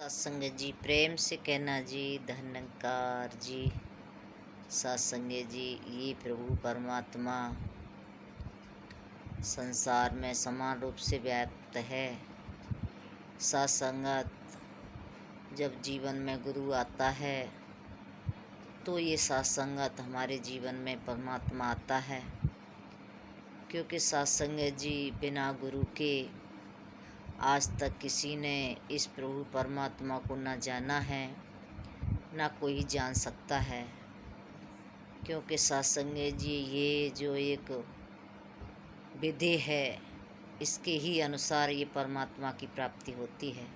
सत्संग जी, प्रेम से कहना जी, धन्यकार जी। सत्संग जी, ये प्रभु परमात्मा संसार में समान रूप से व्याप्त है। सत्संगत जब जीवन में गुरु आता है तो ये सत्संगत हमारे जीवन में परमात्मा आता है, क्योंकि सत्संग जी बिना गुरु के आज तक किसी ने इस प्रभु परमात्मा को न जाना है, ना कोई जान सकता है। क्योंकि सत्संग जी ये जो एक विधि है, इसके ही अनुसार ये परमात्मा की प्राप्ति होती है।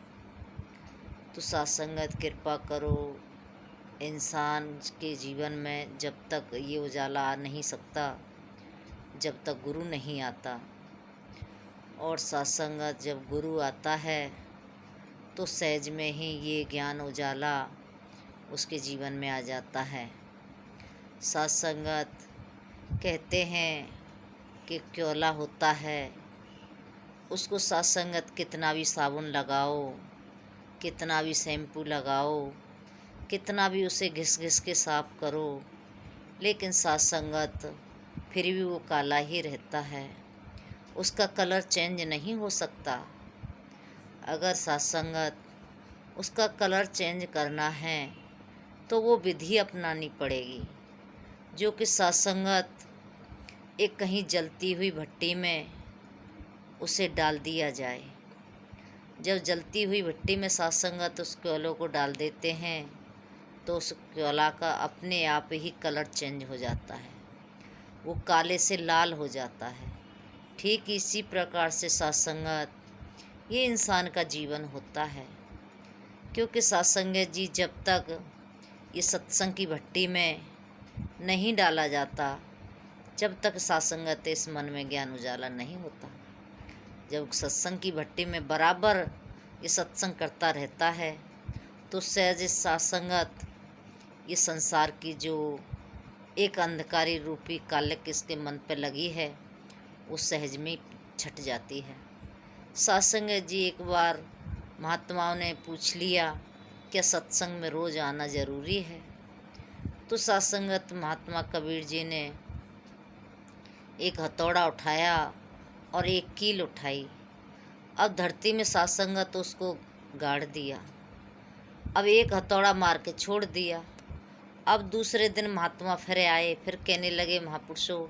तो सत्संगत कृपा करो, इंसान के जीवन में जब तक ये उजाला आ नहीं सकता जब तक गुरु नहीं आता, और सत्संगत जब गुरु आता है तो सहज में ही ये ज्ञान उजाला उसके जीवन में आ जाता है। सत्संगत कहते हैं कि क्योला होता है, उसको सत्संगत कितना भी साबुन लगाओ, कितना भी शैम्पू लगाओ, कितना भी उसे घिस घिस के साफ करो, लेकिन सत्संगत फिर भी वो काला ही रहता है, उसका कलर चेंज नहीं हो सकता। अगर सत्संगत उसका कलर चेंज करना है तो वो विधि अपनानी पड़ेगी, जो कि सत्संगत एक कहीं जलती हुई भट्टी में उसे डाल दिया जाए। जब जलती हुई भट्टी में सत्संगत उस क्योलों को डाल देते हैं तो उस क्योला का अपने आप ही कलर चेंज हो जाता है, वो काले से लाल हो जाता है। ठीक इसी प्रकार से सत्संगत ये इंसान का जीवन होता है, क्योंकि सत्संग जी जब तक ये सत्संग की भट्टी में नहीं डाला जाता, जब तक सत्संगत इस मन में ज्ञान उजाला नहीं होता। जब सत्संग की भट्टी में बराबर ये सत्संग करता रहता है तो सहज सत्संगत ये संसार की जो एक अंधकारी रूपी कालिक इसके मन पे लगी है वो सहज में छट जाती है। सत्संग जी एक बार महात्माओं ने पूछ लिया, क्या सत्संग में रोज़ आना ज़रूरी है? तो सत्संगत महात्मा कबीर जी ने एक हथौड़ा उठाया और एक कील उठाई। अब धरती में सत्संगत उसको गाड़ दिया। अब एक हथौड़ा मार के छोड़ दिया। अब दूसरे दिन महात्मा फिर आए, फिर कहने लगे, महापुरुषों,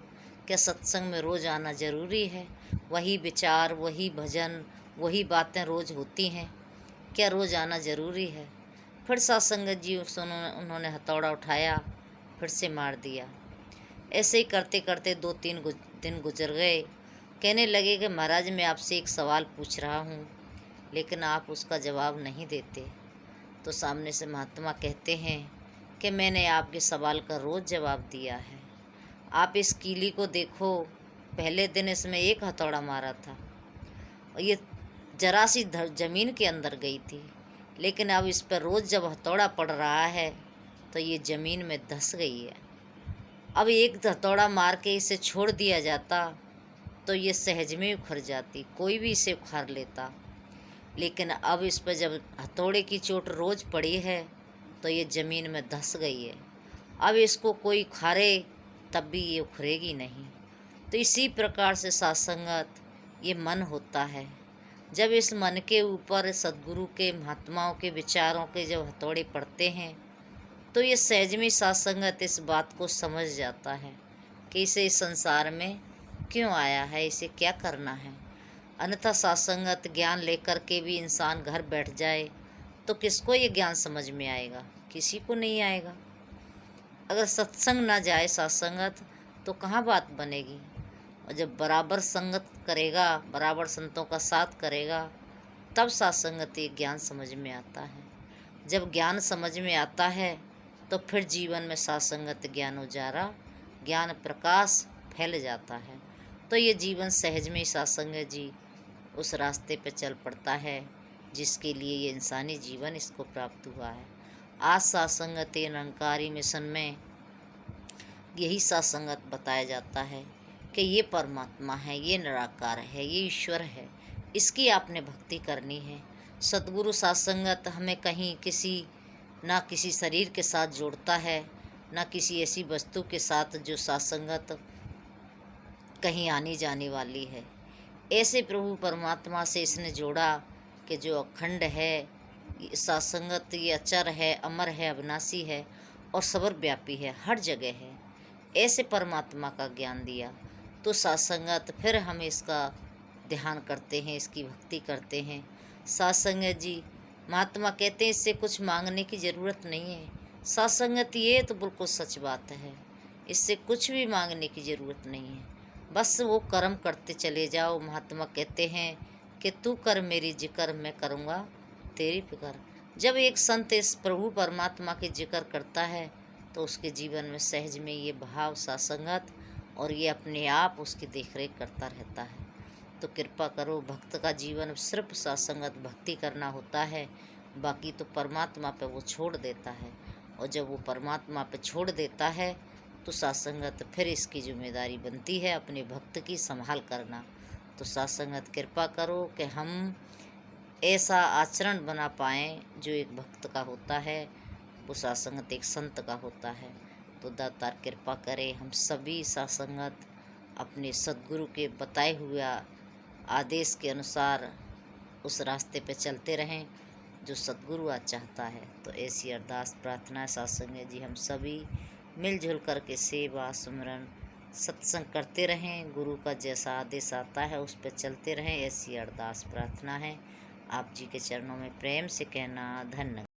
क्या सत्संग में रोज़ आना ज़रूरी है? वही विचार, वही भजन, वही बातें रोज़ होती हैं, क्या रोज़ आना ज़रूरी है? फिर सत्संग जी उन्होंने हथौड़ा उठाया, फिर से मार दिया। ऐसे ही करते करते 2-3 दिन गुजर गए। कहने लगे कि महाराज, मैं आपसे एक सवाल पूछ रहा हूँ, लेकिन आप उसका जवाब नहीं देते। तो सामने से महात्मा कहते हैं कि मैंने आपके सवाल का रोज़ जवाब दिया है। आप इस कीली को देखो, पहले दिन इसमें एक हथौड़ा मारा था और ये जरा सी ज़मीन के अंदर गई थी, लेकिन अब इस पर रोज़ जब हथौड़ा पड़ रहा है तो ये ज़मीन में धंस गई है। अब एक हथौड़ा मार के इसे छोड़ दिया जाता तो ये सहज में उखड़ जाती, कोई भी इसे उखाड़ लेता, लेकिन अब इस पर जब हथौड़े की चोट रोज़ पड़ी है तो ये ज़मीन में धंस गई है। अब इसको कोई उखाड़े तब भी ये उखड़ेगी नहीं। तो इसी प्रकार से सत्संगत ये मन होता है। जब इस मन के ऊपर सद्गुरु के, महात्माओं के विचारों के जब हथौड़े पड़ते हैं तो ये सहज में सत्संगत इस बात को समझ जाता है कि इसे इस संसार में क्यों आया है, इसे क्या करना है। अन्यथा सत्संगत ज्ञान लेकर के भी इंसान घर बैठ जाए तो किसको ये ज्ञान समझ में आएगा? किसी को नहीं आएगा। अगर सत्संग ना जाए सत्संगत तो कहाँ बात बनेगी। और जब बराबर संगत करेगा, बराबर संतों का साथ करेगा, तब सत्संगत ये ज्ञान समझ में आता है। जब ज्ञान समझ में आता है तो फिर जीवन में सत्संगत ज्ञान उजारा, ज्ञान प्रकाश फैल जाता है। तो ये जीवन सहज में सत्संग जी उस रास्ते पर चल पड़ता है जिसके लिए ये इंसानी जीवन इसको प्राप्त हुआ है। आज सत्संगत निरंकारी मिशन में यही सत्संगत बताया जाता है कि ये परमात्मा है, ये निराकार है, ये ईश्वर है, इसकी आपने भक्ति करनी है सतगुरु सत्संगत हमें कहीं ना किसी शरीर के साथ जोड़ता है, ना किसी ऐसी वस्तु के साथ जो सत्संगत कहीं आनी जाने वाली है। ऐसे प्रभु परमात्मा से इसने जोड़ा कि जो अखंड है, सत्संगत ये अचर है, अमर है, अविनाशी है और सर्वव्यापी है, हर जगह है। ऐसे परमात्मा का ज्ञान दिया तो सत्संगत फिर हम इसका ध्यान करते हैं, इसकी भक्ति करते हैं। सत्संगत जी महात्मा कहते हैं इससे कुछ मांगने की ज़रूरत नहीं है। सत्संगत ये तो बिल्कुल सच बात है, इससे कुछ भी मांगने की ज़रूरत नहीं है, बस वो कर्म करते चले जाओ। महात्मा कहते हैं कि तू कर मेरी जिक्र, मैं करूँगा तेरी फिक्र। जब एक संत इस प्रभु परमात्मा के जिक्र करता है तो उसके जीवन में सहज में ये भाव सत्संगत और ये अपने आप उसकी देखरेख करता रहता है। तो कृपा करो, भक्त का जीवन सिर्फ सत्संगत भक्ति करना होता है, बाकी तो परमात्मा पे वो छोड़ देता है। और जब वो परमात्मा पे छोड़ देता है तो सत्संगत फिर इसकी जिम्मेदारी बनती है अपने भक्त की संभाल करना। तो सत्संगत कृपा करो कि हम ऐसा आचरण बना पाएँ जो एक भक्त का होता है, वो सत्संगत एक संत का होता है। तो दातार कृपा करे हम सभी सत्संगत अपने सद्गुरु के बताए हुए आदेश के अनुसार उस रास्ते पे चलते रहें जो सद्गुरु आज चाहता है। तो ऐसी अरदास प्रार्थना सत्संग जी हम सभी मिलजुल करके सेवा सुमरन सत्संग करते रहें, गुरु का जैसा आदेश आता है उस पर चलते रहें, ऐसी अरदास प्रार्थना है। आप जी के चरणों में प्रेम से कहना धन्यवाद।